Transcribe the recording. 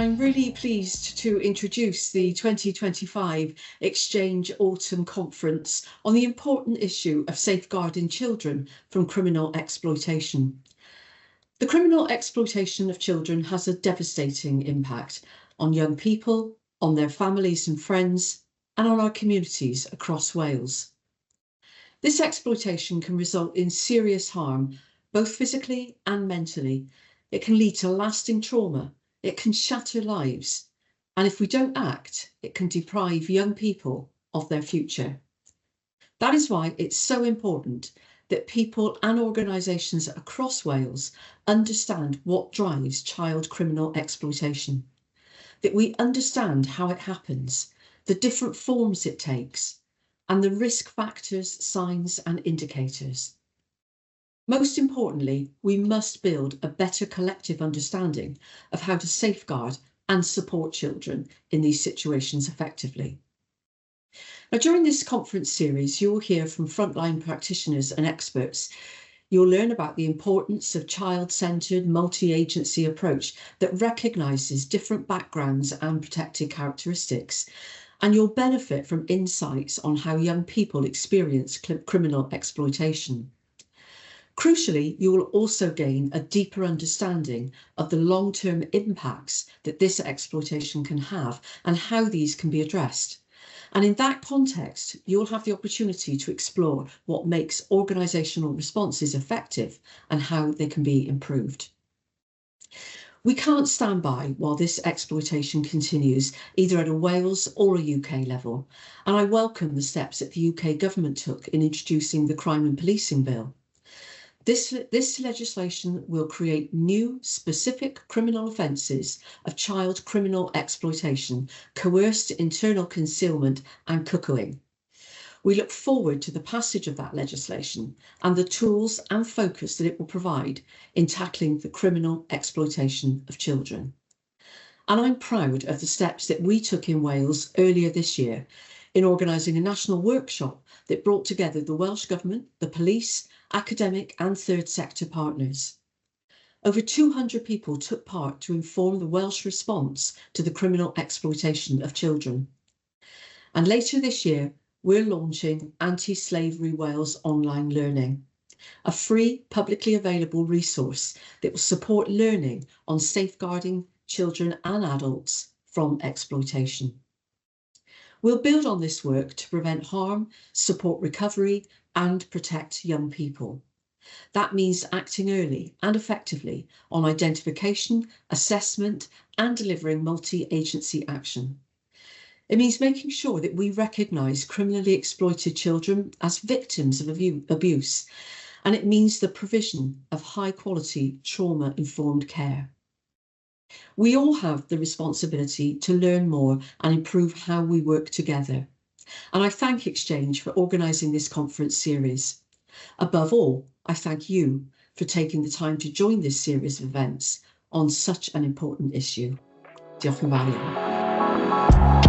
I'm really pleased to introduce the 2025 Exchange Autumn Conference on the important issue of safeguarding children from criminal exploitation. The criminal exploitation of children has a devastating impact on young people, on their families and friends, and on our communities across Wales. This exploitation can result in serious harm, both physically and mentally. It can lead to lasting trauma. It can shatter lives, and if we don't act, it can deprive young people of their future. That is why it's so important that people and organisations across Wales understand what drives child criminal exploitation, that we understand how it happens, the different forms it takes, and the risk factors, signs and indicators. Most importantly, we must build a better collective understanding of how to safeguard and support children in these situations effectively. Now, during this conference series, you will hear from frontline practitioners and experts. You'll learn about the importance of child-centred, multi-agency approach that recognises different backgrounds and protected characteristics. And you'll benefit from insights on how young people experience criminal exploitation. Crucially, you will also gain a deeper understanding of the long-term impacts that this exploitation can have and how these can be addressed. And in that context, you'll have the opportunity to explore what makes organisational responses effective and how they can be improved. We can't stand by while this exploitation continues, either at a Wales or a UK level, and I welcome the steps that the UK government took in introducing the Crime and Policing Bill. This legislation will create new specific criminal offences of child criminal exploitation, coerced internal concealment and cuckooing. We look forward to the passage of that legislation and the tools and focus that it will provide in tackling the criminal exploitation of children. And I'm proud of the steps that we took in Wales earlier this year in organising a national workshop that brought together the Welsh Government, the police, academic and third sector partners. Over 200 people took part to inform the Welsh response to the criminal exploitation of children. And later this year, we're launching Anti-Slavery Wales Online Learning, a free, publicly available resource that will support learning on safeguarding children and adults from exploitation. We'll build on this work to prevent harm, support recovery, and protect young people. That means acting early and effectively on identification, assessment, and delivering multi-agency action. It means making sure that we recognise criminally exploited children as victims of abuse, and it means the provision of high-quality, trauma-informed care. We all have the responsibility to learn more and improve how we work together. And I thank Exchange for organising this conference series. Above all, I thank you for taking the time to join this series of events on such an important issue. Diolch yn fawr iawn.